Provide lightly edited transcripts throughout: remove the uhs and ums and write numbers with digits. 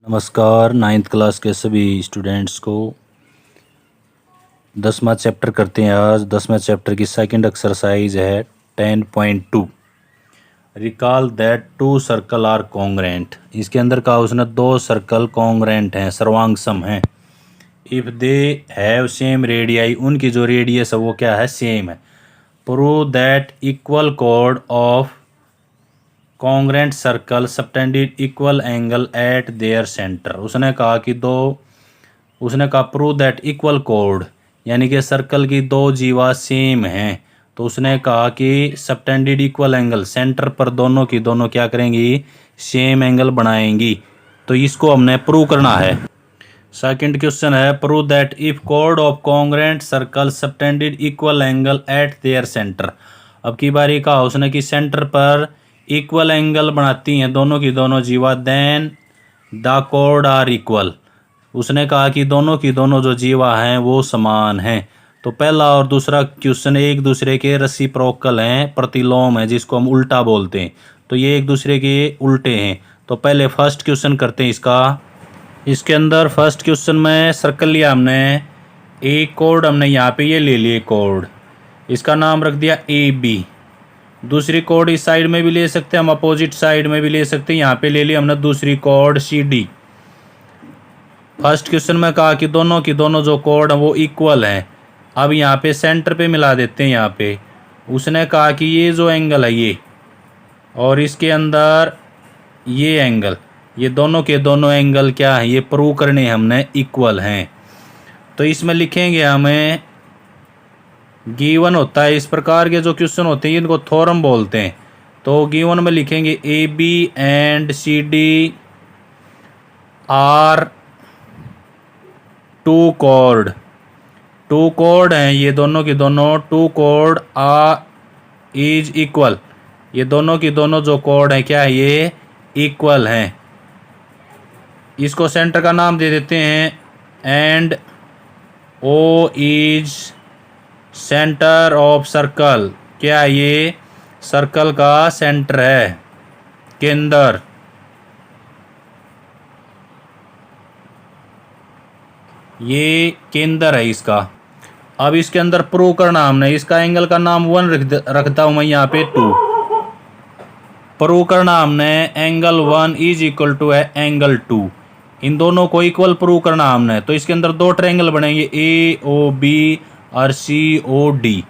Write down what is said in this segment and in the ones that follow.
नमस्कार। Ninth class के सभी स्टूडेंट्स को 10वां चैप्टर करते हैं। आज 10वें चैप्टर की सेकंड एक्सरसाइज है 10.2। Recall that two circle are congruent. इसके अंदर कहा उसने दो सर्कल कॉन्ग्रेंट हैं, सर्वांग सम हैं। If they have same radii, उनकी जो रेडियस है वो क्या है, सेम है। Prove that equal code of congruent circle subtended equal angle eight there centre. उसने कहा प्रूव दैट इक्वल कोड यानी कि सर्कल की दो जीवा सेम हैं। तो उसने कहा कि सबटेंडेड इक्वल एंगल, सेंटर पर दोनों की दोनों क्या करेंगी, सेम एंगल बनाएंगी। तो इसको हमने प्रूव करना है। सेकंड क्वेश्चन है prove that if code of congruent circle subtended equal angle eight there centre. अब की बारी कहा उसने कि सेंटर पर इक्वल एंगल बनाती हैं दोनों की दोनों जीवा, देन द कोड आर इक्वल। उसने कहा कि दोनों की दोनों जो जीवा हैं वो समान हैं। तो पहला और दूसरा क्वेश्चन एक दूसरे के रेसिप्रोकल हैं, प्रतिलोम है, जिसको हम उल्टा बोलते हैं। तो ये एक दूसरे के उल्टे हैं। तो पहले फर्स्ट क्वेश्चन करते हैं इसका। इसके अंदर फर्स्ट क्वेश्चन में सर्कल लिया हमने, एक कोड हमने यहाँ पे ये ले लिए कोड, इसका नाम रख दिया ए बी। दूसरी कोड इस साइड में भी ले सकते हैं हम, अपोजिट साइड में भी ले सकते हैं। यहाँ पे ले ली हमने दूसरी कोड सी डी। फर्स्ट क्वेश्चन में कहा कि दोनों की दोनों जो कोड हैं वो इक्वल हैं। अब यहाँ पे सेंटर पे मिला देते हैं। यहाँ पे उसने कहा कि ये जो एंगल है ये, और इसके अंदर ये एंगल, ये दोनों के दोनों एंगल क्या है, ये प्रूव करने हमने इक्वल हैं। तो इसमें लिखेंगे हमें गिवन होता है, इस प्रकार के जो क्वेश्चन होते हैं इनको थ्योरम बोलते हैं। तो गिवन में लिखेंगे A B and C D are two कोड हैं, ये दोनों की दोनों टू कोड आर इज इक्वल। ये दोनों की दोनों जो कोड है क्या है, ये इक्वल हैं। इसको सेंटर का नाम दे देते हैं and O is centre of circle. क्या ये सर्कल का सेंटर है, केंद्र। ये केंद्र है इसका। अब इसके अंदर प्रूव करना हमने, इसका एंगल का नाम 1 रखता हूं मैं यहाँ पे 2। प्रूव करना हमने एंगल 1 इज इक्वल टू है एंगल 2। इन दोनों को इक्वल प्रूव करना हमने। तो इसके अंदर दो ट्रायंगल बनेंगे, ए ओ बी और सी ओ डी।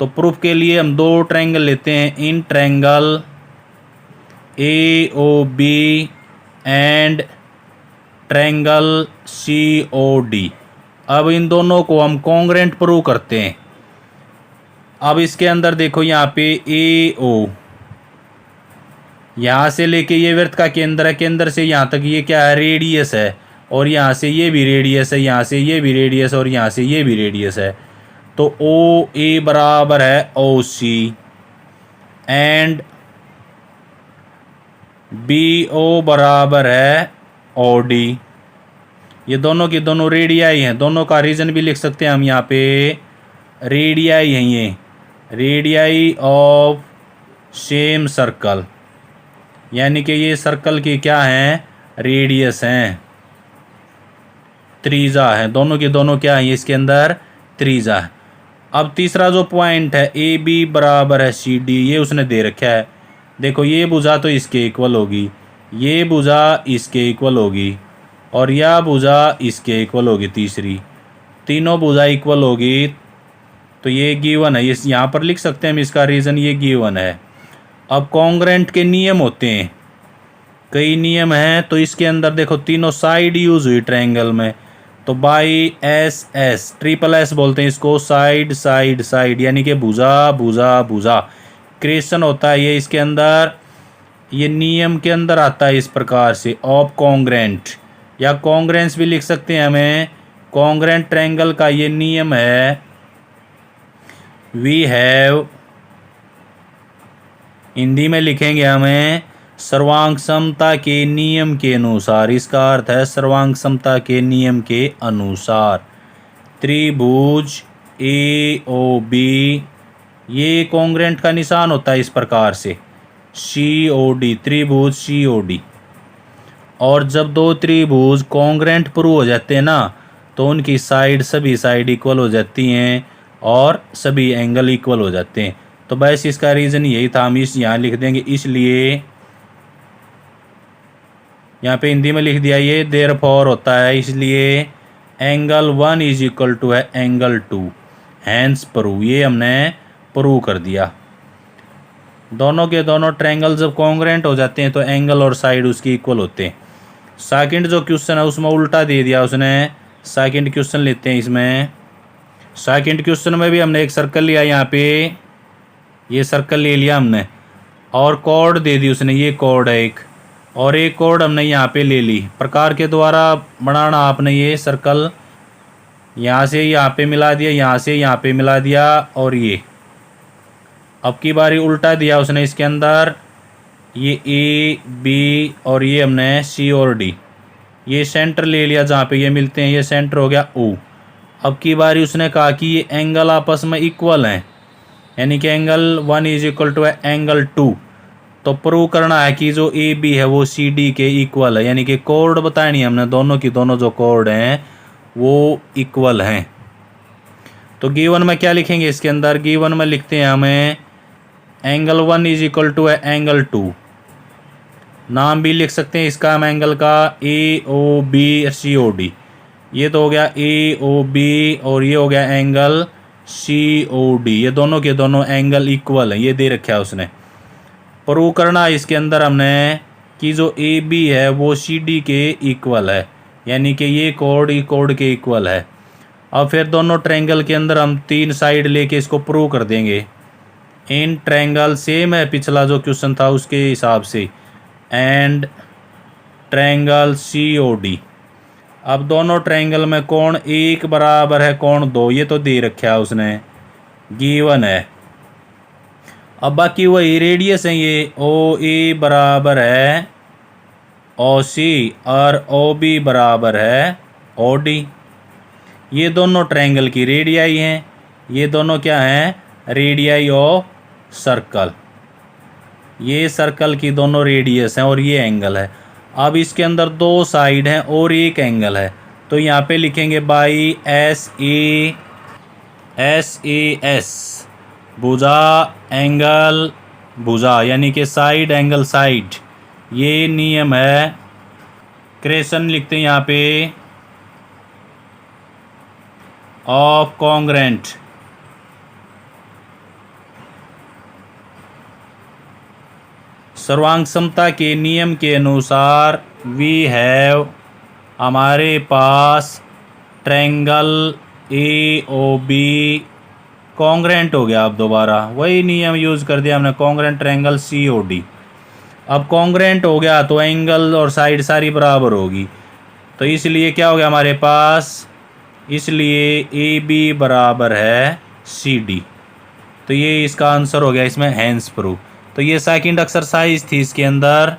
तो प्रूफ के लिए हम दो ट्रायंगल लेते हैं, in triangle A O B and triangle C O D. अब इन दोनों को हम कॉन्ग्रेंट प्रूव करते हैं। अब इसके अंदर देखो यहाँ पे ए ओ, यहाँ से लेके ये वृत्त का केंद्र है, केंद्र से यहाँ तक ये क्या है, रेडियस है। और यहाँ से ये भी रेडियस है, यहाँ से ये भी रेडियस, और यहाँ से ये भी रेडियस है। तो ओ ए बराबर है ओ सी एंड बी ओ बराबर है ओ डी। ये दोनों की दोनों रेडियाई हैं। दोनों का रीजन भी लिख सकते हैं हम यहाँ पे, रेडियाई हैं ये, रेडियाई ऑफ सेम सर्कल। यानी कि ये सर्कल की क्या हैं, रेडियस हैं, त्रिज्या है। दोनों की दोनों क्या है, इसके अंदर त्रिज्या है। अब तीसरा जो पॉइंट है ए बी बराबर है सी डी, ये उसने दे रखा है। देखो ये भुजा तो इसके इक्वल होगी, ये भुजा इसके इक्वल होगी, और यह भुजा इसके इक्वल होगी। तीसरी, तीनों भुजा इक्वल होगी। तो ये गिवन है, ये यहाँ पर लिख सकते हैं हम, इसका रीज़न ये गिवन है। अब कॉन्ग्रेंट के नियम होते हैं, कई नियम हैं। तो इसके अंदर देखो तीनों साइड यूज हुई ट्रायंगल में। तो by S S, triple S बोलते हैं इसको, साइड साइड साइड, यानी कि भुजा भुजा भुजा। क्रिएशन होता है ये इसके अंदर, ये नियम के अंदर आता है इस प्रकार से, ऑफ कॉन्ग्रेंट, या कॉन्ग्रेंस भी लिख सकते हैं हमें। कॉन्ग्रेंट ट्रायंगल का ये नियम है, वी हैव, हिंदी में लिखेंगे हमें सर्वांग समता के नियम के अनुसार। इसका अर्थ है सर्वांग समता के नियम के अनुसार त्रिभुज ए ओ बी, ये कॉन्ग्रेंट का निशान होता है इस प्रकार से, सी ओ डी, त्रिभुज सी ओ डी। और जब दो त्रिभुज कॉन्ग्रेंट प्रूव हो जाते हैं ना, तो उनकी साइड सभी साइड इक्वल हो जाती हैं और सभी एंगल इक्वल हो जाते हैं। तो बस इसका रीज़न यही था, हम इस यहाँ लिख देंगे, इसलिए यहाँ पे हिंदी में लिख दिया ये देयरफॉर होता है, इसलिए एंगल 1 इज इक्वल टू है एंगल 2, हैंस प्रूव, ये हमने प्रूव कर दिया। दोनों के दोनों ट्रायंगल जब कॉन्ग्रेंट हो जाते हैं तो एंगल और साइड उसकी इक्वल होते हैं। सेकंड जो क्वेश्चन है उसमें उल्टा दे दिया उसने। सेकंड क्वेश्चन लेते हैं, इसमें सेकंड क्वेश्चन में भी हमने एक सर्कल लिया, यहाँ पे ये सर्कल ले लिया हमने और कॉर्ड दे दी उसने, ये कॉर्ड है एक, और एक कॉर्ड हमने यहाँ पे ले ली। प्रकार के द्वारा बनाना आपने ये सर्कल, यहाँ से यहाँ पे मिला दिया, यहाँ से यहाँ पे मिला दिया, और ये अब की बारी उल्टा दिया उसने इसके अंदर, ये ए बी और ये हमने सी और डी, ये सेंटर ले लिया जहाँ पे ये मिलते हैं, ये सेंटर हो गया ओ। अब की बारी उसने कहा कि ये एंगल आपस में इक्वल हैं, यानी कि एंगल 1 इज इक्वल टू है एंगल 2। तो प्रूव करना है कि जो ए बी है वो सी डी के इक्वल है, यानी कि कोड बतानी है हमने, दोनों की दोनों जो कोड हैं वो इक्वल हैं। तो गिवन में क्या लिखेंगे इसके अंदर, गिवन में लिखते हैं हमें एंगल 1 इज इक्वल टू है एंगल 2, नाम भी लिख सकते हैं इसका हम एंगल का, ए O B C O D, ये तो हो गया ए ओ बी और ये हो गया एंगल सी ओ डी, ये दोनों के दोनों एंगल इक्वल हैं, ये दे रखा है उसने। प्रूव करना है इसके अंदर हमने कि जो ए बी है वो सी डी के इक्वल है, यानी कि ये कोड के इक्वल है। अब फिर दोनों ट्रायंगल के अंदर हम 3 साइड लेके इसको प्रूव कर देंगे। इन ट्रायंगल सेम है पिछला जो क्वेश्चन था उसके हिसाब से, and triangle C O D. अब दोनों ट्रायंगल में कोण 1 बराबर है कोण 2, ये तो दे रखा है उसने, गिवन है। अब बाकी वही रेडियस है, ये ओ ए बराबर है ओ सी और ओ बी बराबर है ओ डी। ये दोनों ट्रायंगल की रेडियाई हैं, ये दोनों क्या हैं, रेडियाई ऑफ सर्कल, ये सर्कल की दोनों रेडियस हैं और ये एंगल है। अब इसके अंदर 2 साइड हैं और एक एंगल है, तो यहाँ पे लिखेंगे बाई एस ए एस, भुजा एंगल भुजा, यानी कि साइड एंगल साइड, ये नियम है। क्रेशन लिखते हैं यहाँ पे ऑफ कॉन्ग्रेंट, सर्वांग समता के नियम के अनुसार वी हैव, हमारे पास triangle A O B congruent हो गया। अब दोबारा वही नियम यूज़ कर दिया हमने, congruent triangle C O D. अब कॉन्ग्रेंट हो गया तो एंगल और साइड सारी बराबर होगी, तो इसलिए क्या हो गया हमारे पास, इसलिए ए बी बराबर है सी डी, तो ये इसका आंसर हो गया इसमें, हैंस प्रूफ। तो ये सेकंड एक्सरसाइज थी, इसके अंदर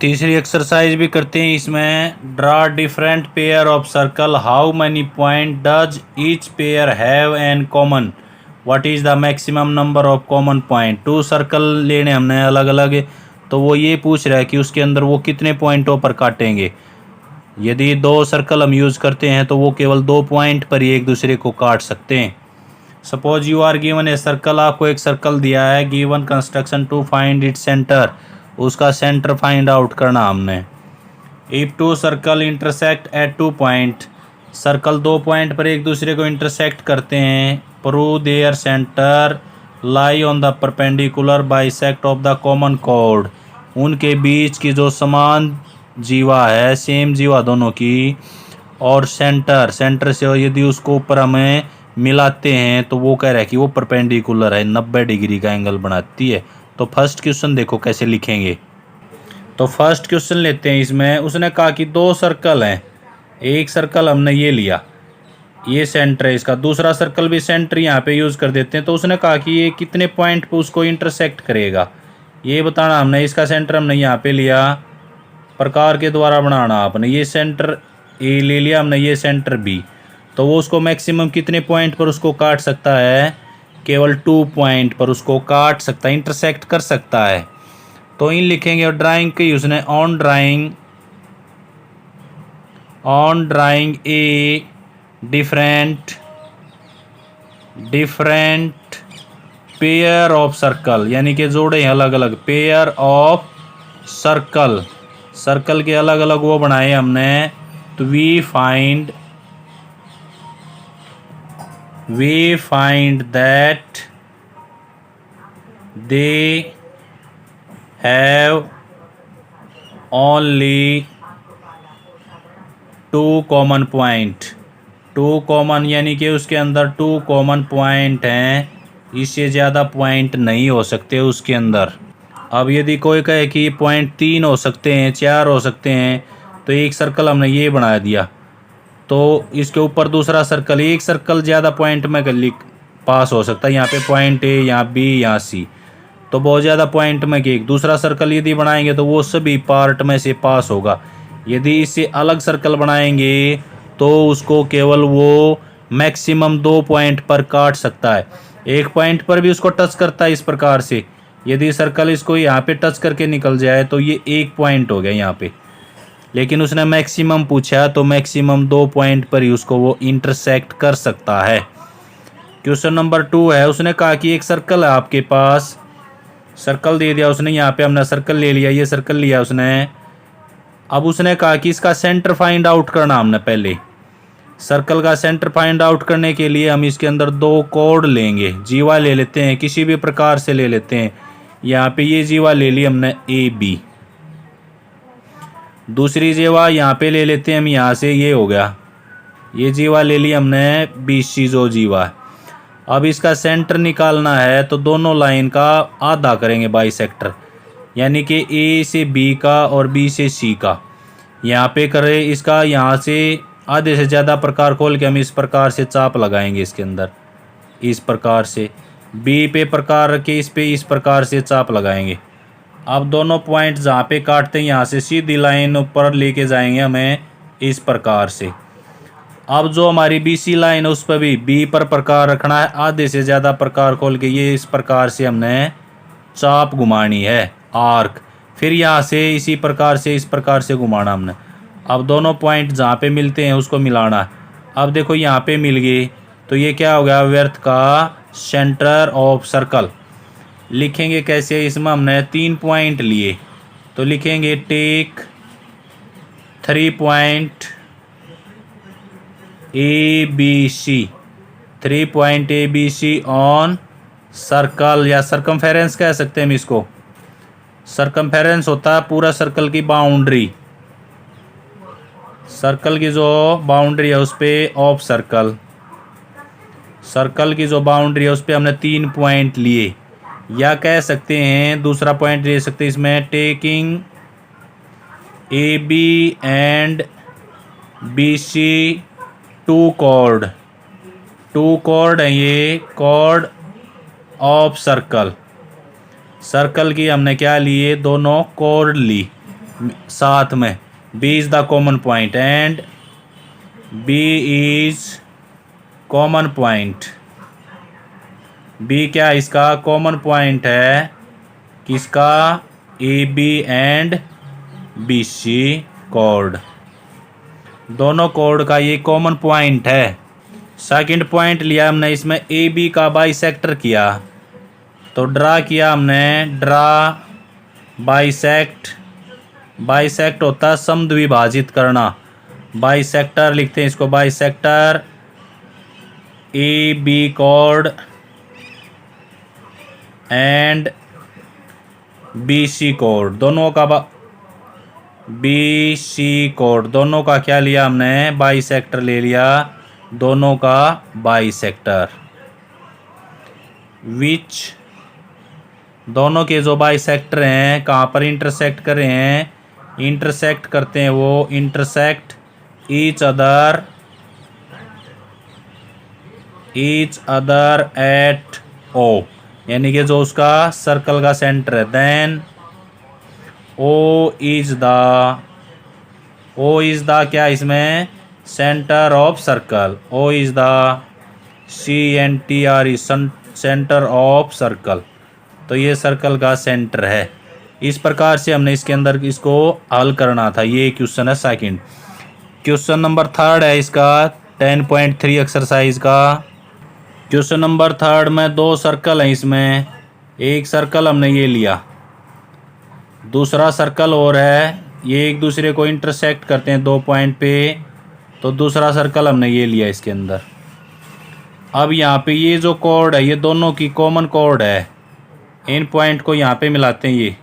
तीसरी एक्सरसाइज भी करते हैं इसमें। Draw different pair of circle, how many point does each pair have an common, what is the maximum number of common point. 2 circle लेने हमने अलग अलग, तो वो ये पूछ रहा है कि उसके अंदर वो कितने पॉइंटों पर काटेंगे। यदि 2 सर्कल हम यूज़ करते हैं तो वो केवल 2 पॉइंट पर ही एक दूसरे को काट सकते हैं। Suppose you are given a circle, आपको एक सर्कल दिया है, given construction to find it centre, उसका सेंटर फाइंड आउट करना हमने। If 2 circle intersect at 2 point, circle 2 point पर एक दूसरे को इंटरसेक्ट करते हैं, prove their centre lie on the perpendicular bisect of the common कोड, उनके बीच की जो समान जीवा है, सेम जीवा दोनों की, और सेंटर से यदि उसको ऊपर हमें मिलाते हैं तो वो कह रहा है कि वो परपेंडिकुलर है, 90 डिग्री का एंगल बनाती है। तो फर्स्ट क्वेश्चन देखो कैसे लिखेंगे। तो फर्स्ट क्वेश्चन लेते हैं, इसमें उसने कहा कि 2 सर्कल हैं, एक सर्कल हमने ये लिया, ये सेंटर है इसका, दूसरा सर्कल भी सेंटर यहाँ पे यूज़ कर देते हैं। तो उसने कहा कि ये कितने पॉइंट पे उसको इंटरसेक्ट करेगा, ये बताना हमने। इसका सेंटर हमने यहाँ पे लिया, प्रकार के द्वारा बनाना आपने, ये सेंटर ए ले लिया हमने, ये सेंटर बी, तो वो उसको मैक्सिमम कितने पॉइंट पर उसको काट सकता है, केवल 2 पॉइंट पर उसको काट सकता है, इंटरसेक्ट कर सकता है। तो इन लिखेंगे और ड्राइंग की उसने on drawing a different pair of circle, यानी कि जोड़े हैं अलग अलग, पेयर ऑफ सर्कल के अलग अलग वो बनाए हमने। तो we find that they have only two common यानी कि उसके अंदर 2 कॉमन पॉइंट हैं, इससे ज़्यादा पॉइंट नहीं हो सकते उसके अंदर। अब यदि कोई कहे कि पॉइंट 3 हो सकते हैं, 4 हो सकते हैं, तो एक सर्कल हमने ये बना दिया, तो इसके ऊपर दूसरा सर्कल, एक सर्कल ज़्यादा पॉइंट में पास हो सकता है। यहाँ पे पॉइंट ए, यहाँ बी, यहाँ सी, तो बहुत ज़्यादा पॉइंट में एक दूसरा सर्कल यदि बनाएंगे तो वो सभी पार्ट में से पास होगा। यदि इससे अलग सर्कल बनाएंगे तो उसको केवल वो मैक्सिमम 2 पॉइंट पर काट सकता है। एक पॉइंट पर भी उसको टच करता है इस प्रकार से। यदि सर्कल इसको यहाँ पे टच करके निकल जाए तो ये 1 पॉइंट हो गया यहाँ पे, लेकिन उसने मैक्सिमम पूछा तो मैक्सिमम 2 पॉइंट पर ही उसको वो इंटरसेक्ट कर सकता है। क्वेश्चन नंबर 2 है, उसने कहा कि एक सर्कल है आपके पास, सर्कल दे दिया उसने, यहाँ पे हमने सर्कल ले लिया, ये सर्कल लिया उसने। अब उसने कहा कि इसका सेंटर फाइंड आउट करना हमने पहले। सर्कल का सेंटर फाइंड आउट करने के लिए हम इसके अंदर 2 कोड लेंगे, जीवा ले लेते हैं, किसी भी प्रकार से ले लेते हैं। यहाँ पे ये जीवा ले ली हमने ए बी, दूसरी जीवा यहाँ पे ले लेते हैं हम, यहाँ से ये हो गया, ये जीवा ले ली हमने बी सी जो जीवा। अब इसका सेंटर निकालना है तो दोनों लाइन का आधा करेंगे बाइसेक्टर, यानी कि ए से बी का और बी से सी का। यहाँ पे करें इसका, यहाँ से आधे से ज़्यादा प्रकार खोल के हम इस प्रकार से चाप लगाएंगे इसके अंदर, इस प्रकार से बी पे प्रकार रख के इस पे इस प्रकार से चाप लगाएंगे। अब दोनों पॉइंट जहाँ पे काटते हैं यहाँ से सीधी लाइन ऊपर लेके जाएंगे हमें इस प्रकार से। अब जो हमारी बी सी लाइन है उस पर भी बी पर प्रकार रखना है, आधे से ज़्यादा प्रकार खोल के ये इस प्रकार से हमने चाप घुमानी है, आर्क। फिर यहाँ से इसी प्रकार से इस प्रकार से घुमाना हमने। अब दोनों पॉइंट जहाँ पे मिलते हैं उसको मिलाना है। अब देखो यहाँ पे मिल गए तो ये क्या हो गया, व्यर्थ का सेंटर ऑफ सर्कल। लिखेंगे कैसे, इसमें हमने 3 पॉइंट लिए तो लिखेंगे take 3 point A B C, 3 point A B C on circle, या सर्कमफेरेंस कह सकते हैं हम इसको। सर्कमफेरेंस होता है पूरा सर्कल की बाउंड्री, सर्कल की जो बाउंड्री है उस पर ऑफ सर्कल, सर्कल की जो बाउंड्री है उस पर हमने 3 पॉइंट लिए। या कह सकते हैं दूसरा पॉइंट ले सकते हैं इसमें, taking A B and B C 2 chord, 2 chord है ये, कॉर्ड ऑफ सर्कल। सर्कल की हमने क्या लिए, दोनों कॉर्ड ली साथ में। B is the common point and B is common point, B क्या इसका कॉमन पॉइंट है, किसका, A B and B C chord, दोनों कॉर्ड का ये कॉमन पॉइंट है। सेकंड पॉइंट लिया हमने, इसमें ए बी का बाइसेक्टर किया तो ड्रा किया हमने, ड्रा बाइसेक्ट, बाइसेक्ट होता है समद्विभाजित करना, बाइसेक्टर लिखते हैं इसको, bisector A B chord and B C chord, दोनों का बी सी कॉर्ड, दोनों का क्या लिया हमने, बाइसेक्टर ले लिया, दोनों का बाइसेक्टर। विच, दोनों के जो बाइसेक्टर हैं कहाँ पर इंटरसेक्ट कर रहे हैं, इंटरसेक्ट करते हैं वो, इंटरसेक्ट ईच अदर एट ओ, यानी कि जो उसका सर्कल का सेंटर है। देन ओ इज द क्या इसमें, centre of circle, O is the CNTRE centre of circle, तो ये सर्कल का सेंटर है। इस प्रकार से हमने इसके अंदर इसको हल करना था। ये क्वेश्चन है सेकंड। क्वेश्चन नंबर थर्ड है इसका 10.3 एक्सरसाइज का। क्वेश्चन नंबर थर्ड में दो सर्कल हैं, इसमें एक सर्कल हमने ये लिया, दूसरा सर्कल और है, ये एक दूसरे को इंटरसेक्ट करते हैं 2 पॉइंट पे, तो दूसरा सर्कल हमने ये लिया इसके अंदर। अब यहाँ पे ये जो कोड है ये दोनों की कॉमन कोड है, इन पॉइंट को यहाँ पे मिलाते हैं।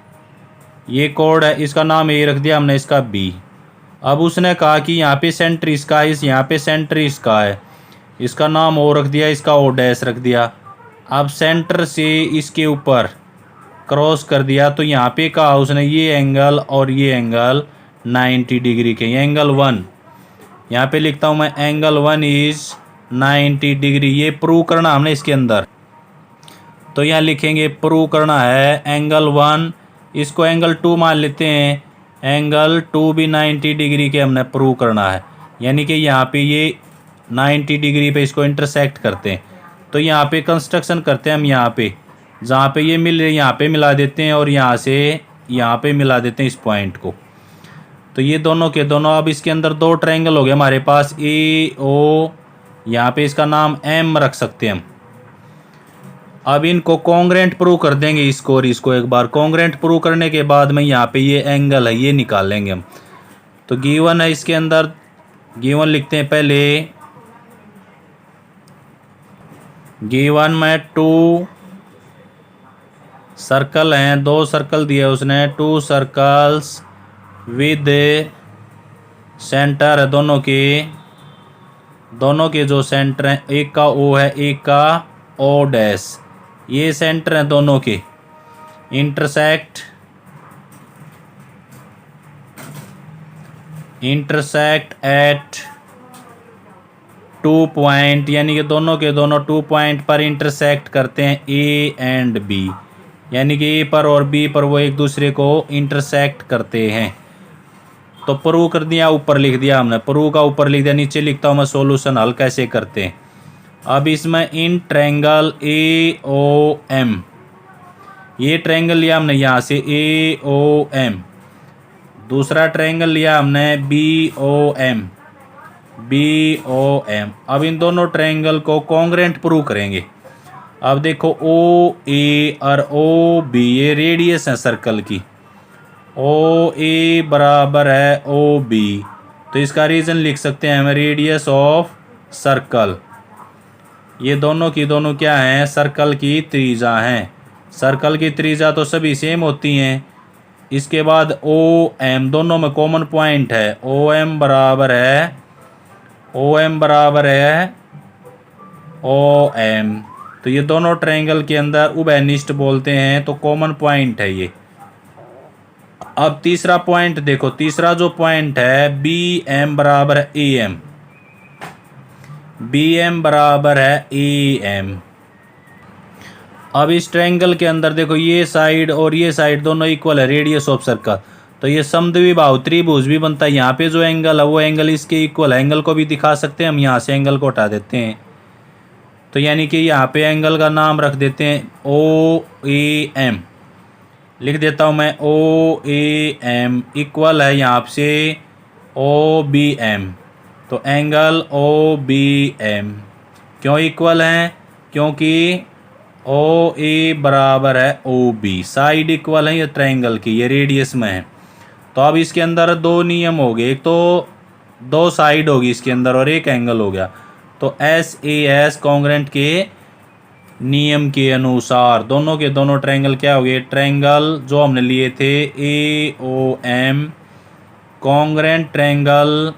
ये कोड है, इसका नाम ए रख दिया हमने, इसका बी। अब उसने कहा कि यहाँ पे सेंटर इसका है, यहाँ पे सेंटर इसका है, इसका नाम ओ रख दिया, इसका ओ डैश रख दिया। अब सेंटर से इसके ऊपर क्रॉस कर दिया, तो यहाँ पे कहा उसने ये एंगल और ये एंगल 90 डिग्री के, ये एंगल 1, यहाँ पे लिखता हूँ मैं एंगल 1 इज 90 डिग्री। ये प्रूव करना हमने इसके अंदर, तो यहाँ लिखेंगे प्रूव करना है एंगल 1, इसको एंगल 2 मान लेते हैं, एंगल 2 भी 90 डिग्री के हमने प्रूव करना है। यानी कि यहाँ पे ये 90 डिग्री पे इसको इंटरसेक्ट करते हैं, तो यहाँ पे कंस्ट्रक्शन करते हैं हम, यहाँ पे जहाँ पे ये मिल रहे यहाँ पे मिला देते हैं और यहाँ से यहाँ पे मिला देते हैं इस पॉइंट को। तो ये दोनों के दोनों, अब इसके अंदर दो ट्रायंगल हो गए हमारे पास, ए ओ, यहाँ पे इसका नाम एम रख सकते हैं हम। अब इनको कॉन्ग्रेंट प्रूव कर देंगे, इसको और इसको एक बार कॉन्ग्रेंट प्रूव करने के बाद में यहाँ पे ये एंगल है ये निकाल लेंगे हम। तो गिवन है इसके अंदर, गिवन लिखते हैं पहले, गिवन में 2 सर्कल हैं, 2 सर्कल दिए उसने, 2 सर्कल्स विद सेंटर है दोनों के जो सेंटर हैं, एक का ओ है एक का ओ डैश, ये सेंटर हैं दोनों के, इंटरसेक्ट एट 2 पॉइंट, यानी कि दोनों के दोनों 2 पॉइंट पर इंटरसेक्ट करते हैं ए एंड बी, यानी कि ए पर और बी पर वो एक दूसरे को इंटरसेक्ट करते हैं। तो प्रूव कर दिया, ऊपर लिख दिया हमने, प्रूव का ऊपर लिख दिया, नीचे लिखता हूँ मैं सॉल्यूशन हल कैसे करते हैं। अब इसमें in triangle A O M, ये ट्रायंगल लिया हमने यहाँ से ए ओ एम, दूसरा ट्रायंगल लिया हमने बी ओ एम, अब इन दोनों ट्रायंगल को कॉन्ग्रेंट प्रूव करेंगे। अब देखो ओ ए और ओ बी ये रेडियस है सर्कल की, ओ ए बराबर है ओ बी, तो इसका रीजन लिख सकते हैं हम रेडियस ऑफ सर्कल। ये दोनों की दोनों क्या हैं, सर्कल की त्रिज्या हैं, सर्कल की त्रिज्या तो सभी सेम होती हैं। इसके बाद ओ एम, दोनों में कॉमन पॉइंट है, ओ एम बराबर है ओ एम, तो ये दोनों ट्रायंगल के अंदर उभयनिष्ठ बोलते हैं, तो कॉमन पॉइंट है ये। अब तीसरा पॉइंट देखो, तीसरा जो पॉइंट है बी एम बराबर है ए एम, बी एम बराबर है ए एम। अब इस ट्रायंगल के अंदर देखो ये साइड और ये साइड दोनों इक्वल है, रेडियस ऑफ सर्कल, तो ये समद्विबाहु त्रिभुज भी बनता है। यहाँ पे जो एंगल है वो एंगल इसके इक्वल है, एंगल को भी दिखा सकते हैं हम, यहाँ से एंगल को हटा देते हैं, तो यानी कि यहाँ पे एंगल का नाम रख देते हैं ओ ए एम, लिख देता हूँ मैं ओ ए एम इक्वल है यहाँ से ओ बी एम, तो एंगल ओ बी एम क्यों इक्वल हैं, क्योंकि ओ ए बराबर है ओ बी, साइड इक्वल है ये ट्रायंगल की, ये रेडियस में है। तो अब इसके अंदर दो नियम हो गए, एक तो 2 साइड होगी इसके अंदर और एक एंगल हो गया, तो एस ए एस कॉन्ग्रेंट के नियम के अनुसार दोनों के दोनों ट्रायंगल क्या हो गए, ट्रायंगल जो हमने लिए थे A O M congruent triangle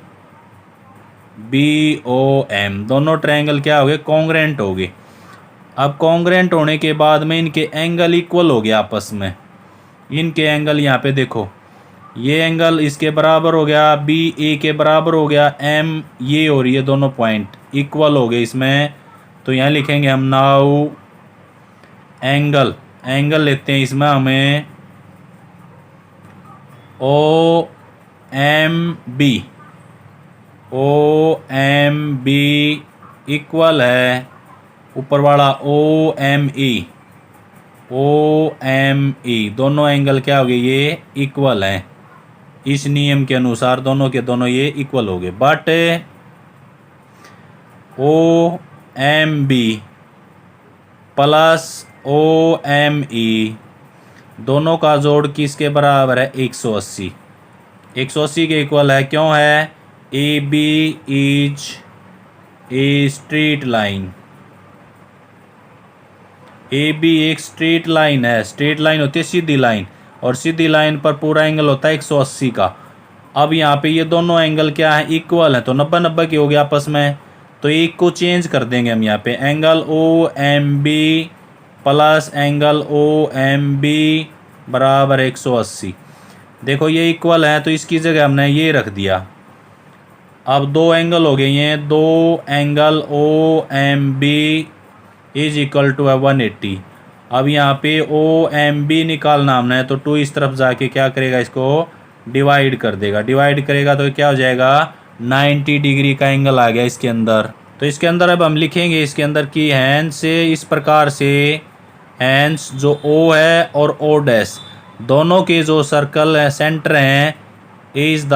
B O M, दोनों ट्रायंगल क्या हो गए, कॉन्ग्रेंट हो गए। अब कॉन्ग्रेंट होने के बाद में इनके एंगल इक्वल हो गया आपस में, इनके एंगल यहाँ पे देखो, ये एंगल इसके बराबर हो गया, बी ए के बराबर हो गया, एम ये और ये दोनों पॉइंट इक्वल हो गए इसमें, तो यहाँ लिखेंगे हम नाउ एंगल लेते हैं इसमें हमें ओ एम बी इक्वल है ऊपर वाला ओ एम ई, OME, दोनों एंगल क्या हो गए, ये इक्वल हैं। इस नियम के अनुसार दोनों के दोनों ये इक्वल हो गए। बट OMB प्लस OME दोनों का जोड़ किसके बराबर है, 180। 180 के इक्वल है। क्यों है, AB is a straight line. AB एक स्ट्रेट लाइन है। स्ट्रेट लाइन होती है सीधी लाइन, और सीधी लाइन पर पूरा एंगल होता है 180 का। अब यहाँ पे ये दोनों एंगल क्या है, इक्वल है, तो 90-90 के हो गए आपस में। तो एक को चेंज कर देंगे हम यहाँ पे, angle OMB plus angle OMB बराबर 180। देखो ये इक्वल है तो इसकी जगह हमने ये रख दिया। अब दो एंगल हो गए, ये दो angle OMB is equal to 180। अब यहाँ पे OMB निकालना हमने, तो 2 इस तरफ जाके क्या करेगा, इसको डिवाइड कर देगा। डिवाइड करेगा तो क्या हो जाएगा, 90 डिग्री का एंगल आ गया इसके अंदर। तो इसके अंदर अब हम लिखेंगे इसके अंदर की हैंस से इस प्रकार से, हैंस जो O है और O डैश दोनों के जो सर्कल है सेंटर हैं इज द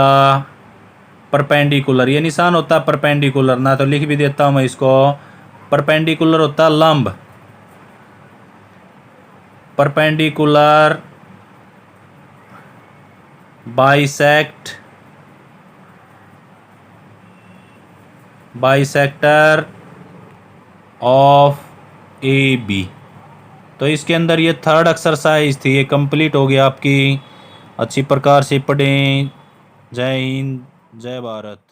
परपेंडिकुलर। ये निशान होता है परपेंडिकुलर, ना तो लिख भी देता हूँ मैं इसको। परपेंडिकुलर होता है लंब, परपेंडिकुलर बाइसेक्टर ऑफ AB। तो इसके अंदर ये थर्ड एक्सरसाइज थी, ये कंप्लीट हो गया आपकी। अच्छी प्रकार से पढ़ें। जय हिंद, जय भारत।